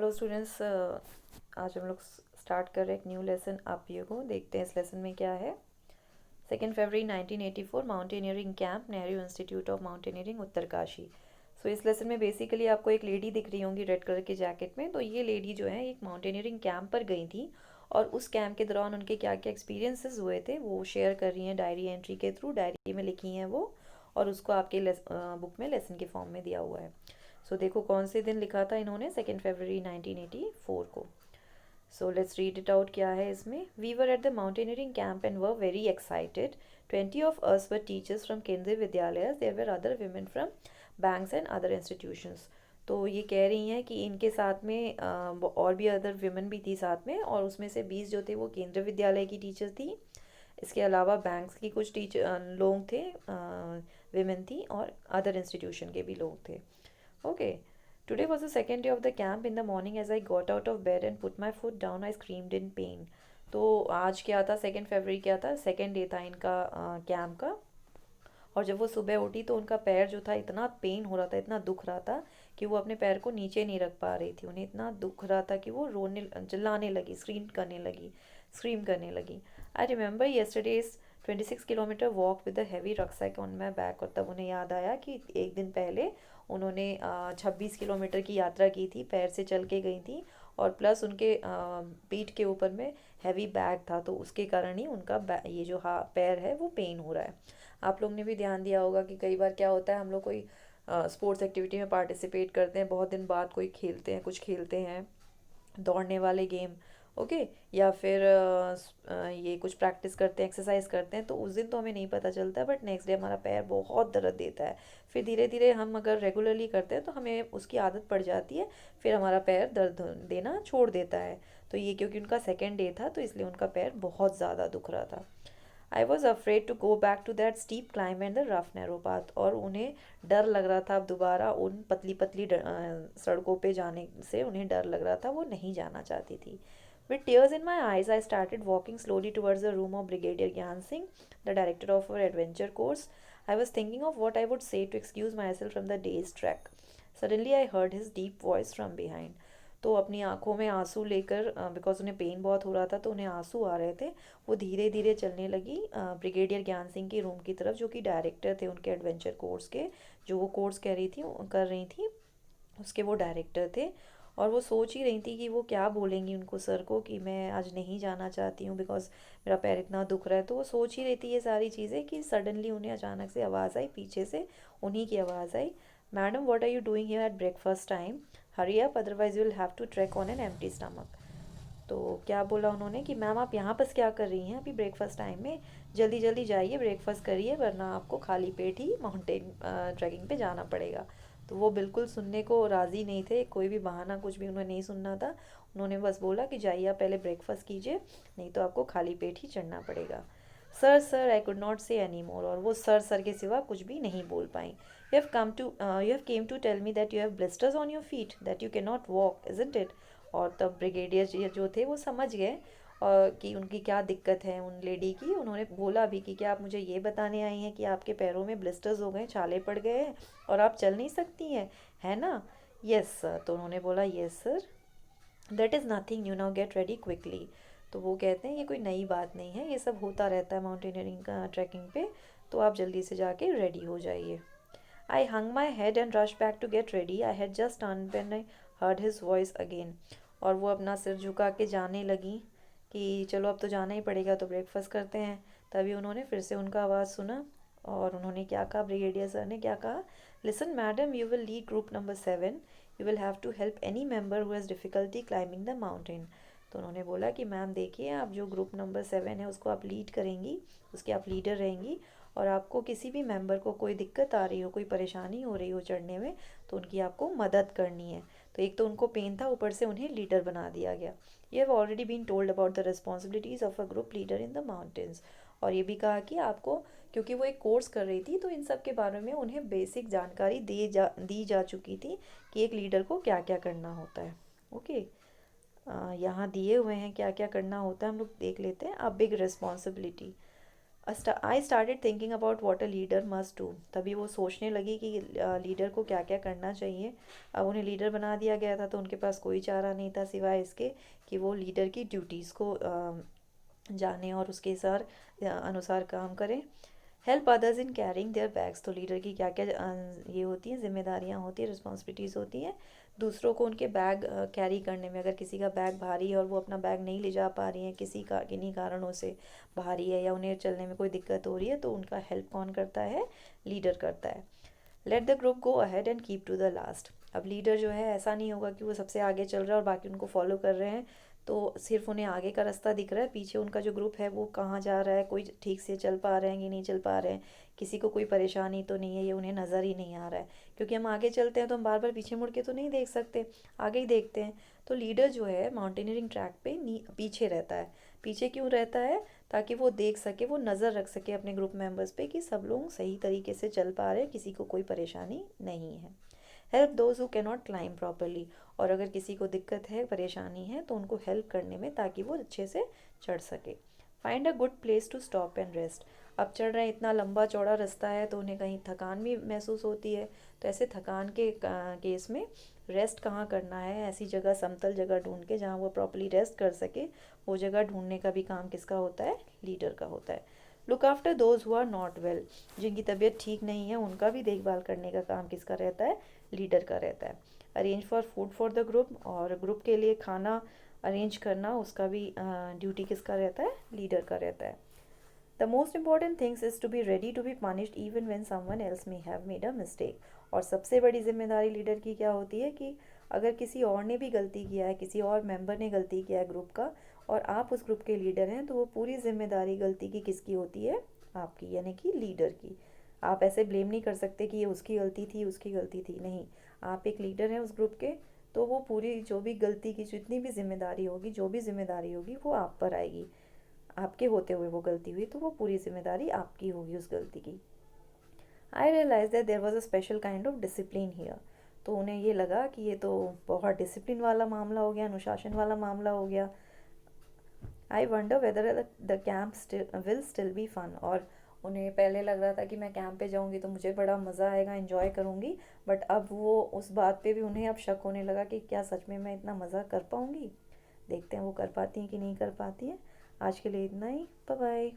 Hello students, आज हम लोग स्टार्ट कर रहे हैं एक न्यू लेसन। आप ये को देखते हैं इस लेसन में क्या है। 2 फरवरी 1984 mountaineering camp, Nehru institute of mountaineering, Uttarkashi. So इस लेसन में बेसिकली आपको एक लेडी दिख रही होंगी रेड कलर के जैकेट में। तो ये लेडी जो है एक माउंटेनियरिंग कैंप पर गई थी और उस कैंप के दौरान उनके क्या क्या एक्सपीरियंसेस हुए थे वो शेयर कर रही हैं डायरी एंट्री के थ्रू। डायरी में लिखी हैं वो, और उसको आपके बुक में लेसन के फॉर्म में दिया हुआ है। सो देखो कौन से दिन लिखा था इन्होंने, 2 फरवरी 1984 को। So let's read it out. क्या है इसमें? We were at the mountaineering camp and were very excited. 20 of us were teachers from केंद्रीय विद्यालय. There were other women from banks and other institutions. तो ये कह रही हैं कि इनके साथ में और भी अदर विमेन भी थी साथ में, और उसमें से 20 जो थे वो केंद्रीय विद्यालय की टीचर थी। इसके अलावा बैंक्स की कुछ टीचर लोग थे, विमेन थी, और अदर इंस्टीट्यूशन के भी लोग थे। Okay. Today was the second day of the camp. In the morning, as I got out of bed and put my foot down, I screamed in pain. तो आज क्या था, 2 फरवरी क्या था, सेकेंड डे था इनका कैंप का। और जब वो सुबह उठी तो उनका पैर जो था इतना पेन हो रहा था, इतना दुख रहा था कि वो अपने पैर को नीचे नहीं रख पा रही थी। उन्हें इतना दुख रहा था कि वो रोने चिल्लाने लगी, स्क्रीम करने लगी। I remember yesterday's 26 kilometre walk with the heavy rucksack on my back. और तब उन्हें याद आया कि एक दिन पहले उन्होंने 26 किलोमीटर की यात्रा की थी, पैर से चल के गई थी, और प्लस उनके पीठ के ऊपर में हैवी बैग था, तो उसके कारण ही उनका ये जो पैर है वो पेन हो रहा है। आप लोग ने भी ध्यान दिया होगा कि कई बार क्या होता है, हम लोग कोई स्पोर्ट्स एक्टिविटी में पार्टिसिपेट करते हैं, बहुत दिन बाद कोई खेलते हैं, कुछ खेलते हैं, दौड़ने वाले गेम, ओके, या फिर ये कुछ प्रैक्टिस करते हैं, एक्सरसाइज करते हैं, तो उस दिन तो हमें नहीं पता चलता, बट नेक्स्ट डे हमारा पैर बहुत दर्द देता है। फिर धीरे धीरे हम अगर रेगुलरली करते हैं तो हमें उसकी आदत पड़ जाती है, फिर हमारा पैर दर्द देना छोड़ देता है। तो ये क्योंकि उनका सेकेंड डे था तो इसलिए उनका पैर बहुत ज़्यादा दुख रहा था। I was afraid to go back to that steep climb and the rough narrow path. और उन्हें डर लग रहा था अब दोबारा उन पतली पतली सड़कों पे जाने से, उन्हें डर लग रहा था, वो नहीं जाना चाहती थी। With tears in my eyes, I started walking slowly towards the room of Brigadier Gyan Singh, the director of our adventure course. I was thinking of what I would say to excuse myself from the day's trek. Suddenly, I heard his deep voice from behind. तो अपनी आंखों में आंसू लेकर, because उन्हें pen बहुत हो रहा था तो उन्हें आंसू आ रहे थे, वो धीरे धीरे चलने लगी ब्रिगेडियर ज्ञान सिंह के रूम की तरफ, जो कि डायरेक्टर थे उनके एडवेंचर कोर्स के। जो वो कोर्स कर रही थी उसके वो डायरेक्टर थे। और वो सोच ही रही थी कि वो क्या बोलेंगी उनको, सर को, कि मैं आज नहीं जाना चाहती हूँ बिकॉज मेरा पैर इतना दुख रहा है। तो वो सोच ही रही थी ये सारी चीज़ें कि सडनली उन्हें अचानक से आवाज़ आई पीछे से, उन्हीं की आवाज़ आई, madam what are you doing here at breakfast time, hurry up otherwise you will have to track on an empty stomach. तो क्या बोला उन्होंने कि मैम आप यहाँ पर क्या कर रही हैं अभी ब्रेकफास्ट टाइम में, जल्दी जल्दी जाइए ब्रेकफास्ट करिए, वरना आपको खाली पेट ही माउंटेन ट्रैकिंग पे जाना पड़ेगा। तो वो बिल्कुल सुनने को राज़ी नहीं थे, कोई भी बहाना कुछ भी उन्हें नहीं सुनना था। उन्होंने बस बोला कि जाइए आप पहले ब्रेकफास्ट कीजिए, नहीं तो आपको खाली पेट ही चढ़ना पड़ेगा। Sir sir I could not से एनी मोर। और वो सर सर के सिवा कुछ भी नहीं बोल पाई। You have came to tell me that you have blisters on your feet that you can not walk, isn't it. और तब ब्रिगेडियर जी जो थे वो समझ गए और कि उनकी क्या दिक्कत है उन लेडी की। उन्होंने बोला भी कि क्या आप मुझे ये बताने आई हैं कि आपके पैरों में ब्लिस्टर्स हो गए, छाले पड़ गए हैं और आप चल नहीं सकती हैं, है ना? Yes sir. तो उन्होंने बोला yes sir, that is nothing, you now get ready quickly. तो वो कहते हैं ये कोई नई बात नहीं है, ये सब होता रहता है माउंटेनियरिंग का ट्रैकिंग पे, तो आप जल्दी से जाके रेडी हो जाइए। I hung my head and rush back to get ready. I had just turn when I heard his voice again. और वो अपना सिर झुका के जाने लगी कि चलो अब तो जाना ही पड़ेगा, तो ब्रेकफास्ट करते हैं। तभी उन्होंने फिर से उनका आवाज़ सुना और उन्होंने क्या कहा, ब्रिगेडियर सर ने क्या कहा, listen madam, you will lead group number 7, you will have to help any member who has difficulty climbing the mountain. तो उन्होंने बोला कि मैम देखिए, आप जो ग्रुप नंबर 7 है उसको आप लीड करेंगी, उसके आप लीडर रहेंगी, और आपको किसी भी मेंबर को कोई दिक्कत आ रही हो, कोई परेशानी हो रही हो चढ़ने में, तो उनकी आपको मदद करनी है। तो एक तो उनको पेन था, ऊपर से उन्हें लीडर बना दिया गया। You have already been told about the responsibilities of a group leader in the mountains. और ये भी कहा कि आपको, क्योंकि वो एक कोर्स कर रही थी तो इन सब के बारे में उन्हें बेसिक जानकारी दी जा चुकी थी कि एक लीडर को क्या क्या करना होता है। ओके, यहाँ दिए हुए हैं क्या क्या करना होता है, हम लोग देख लेते हैं। A big responsibility, I started thinking about what a leader must do. तभी वो सोचने लगी कि लीडर को क्या क्या करना चाहिए। अब उन्हें लीडर बना दिया गया था तो उनके पास कोई चारा नहीं था सिवाय इसके कि वो लीडर की ड्यूटीज़ को जाने और उसके सार अनुसार काम करें। Help others in carrying there bags. तो लीडर की क्या क्या ये होती हैं, जिम्मेदारियाँ होती हैं, रिस्पॉन्सिबिलिटीज़ होती हैं दूसरों को उनके बैग कैरी करने में। अगर किसी का बैग भारी है और वो अपना बैग नहीं ले जा पा रही हैं, किन्हीं कारणों से भारी है या उन्हें चलने में कोई दिक्कत हो रही है, तो उनका हेल्प कौन करता है? लीडर करता है। Let the group go ahead and keep to the last. अब लीडर जो है, ऐसा नहीं होगा कि वो सबसे आगे चल रहा है और बाकी उनको फॉलो कर रहे हैं, तो सिर्फ उन्हें आगे का रास्ता दिख रहा है, पीछे उनका जो ग्रुप है वो कहाँ जा रहा है, कोई ठीक से चल पा रहे हैं कि नहीं चल पा रहे हैं, किसी को कोई परेशानी तो नहीं है, ये उन्हें नज़र ही नहीं आ रहा है। क्योंकि हम आगे चलते हैं तो हम बार बार पीछे मुड़ के तो नहीं देख सकते, आगे ही देखते हैं। तो लीडर जो है माउंटेनियरिंग ट्रैक पे पीछे रहता है। पीछे क्यों रहता है? ताकि वो देख सके, वो नज़र रख सके अपने ग्रुप मेंबर्स पे कि सब लोग सही तरीके से चल पा रहे हैं, किसी को कोई परेशानी नहीं है। Help those who can not climb properly. और अगर किसी को दिक्कत है, परेशानी है, तो उनको हेल्प करने में, ताकि वो अच्छे से चढ़ सके। Find a good place to stop and rest. अब चढ़ रहे हैं, इतना लंबा चौड़ा रास्ता है तो उन्हें कहीं थकान भी महसूस होती है। तो ऐसे थकान के केस में रेस्ट कहाँ करना है, ऐसी जगह, समतल जगह ढूंढ के जहाँ वो प्रॉपरली रेस्ट कर सके, वो जगह ढूंढने का भी काम किसका होता है? लीडर का होता है। Look after those who are not well. जिनकी तबीयत ठीक नहीं है उनका भी देखभाल करने का काम किसका रहता है? लीडर का रहता है। Arrange for food for the group. और ग्रुप के लिए खाना अरेंज करना, उसका भी ड्यूटी किसका रहता है? लीडर का रहता है। The most important things is to be ready to be punished even when someone else may have made a mistake. और सबसे बड़ी जिम्मेदारी लीडर की क्या होती है कि अगर किसी और ने भी गलती किया है, किसी और मेंबर ने गलती किया है ग्रुप का, और आप उस ग्रुप के लीडर हैं, तो वो पूरी जिम्मेदारी गलती की किसकी होती है? आपकी, यानी कि लीडर की। आप ऐसे ब्लेम नहीं कर सकते कि ये उसकी गलती थी, उसकी गलती थी, नहीं। आप एक लीडर हैं उस ग्रुप के, तो वो पूरी जो भी गलती की जितनी भी जिम्मेदारी होगी, जो भी जिम्मेदारी होगी, वो आप पर आएगी। आपके होते हुए वो गलती हुई तो वो पूरी जिम्मेदारी आपकी होगी उस गलती की। I realise that there was a special kind of discipline here. तो उन्हें ये लगा कि ये तो बहुत डिसिप्लिन वाला मामला हो गया, अनुशासन वाला मामला हो गया। I wonder whether the camp will still be fun. और उन्हें पहले लग रहा था कि मैं कैंप पे जाऊंगी तो मुझे बड़ा मज़ा आएगा, एंजॉय करूंगी। बट अब वो उस बात पे भी उन्हें अब शक होने लगा कि क्या सच में मैं इतना मज़ा कर पाऊंगी। देखते हैं वो कर पाती हैं कि नहीं कर पाती हैं। आज के लिए इतना ही। Bye bye.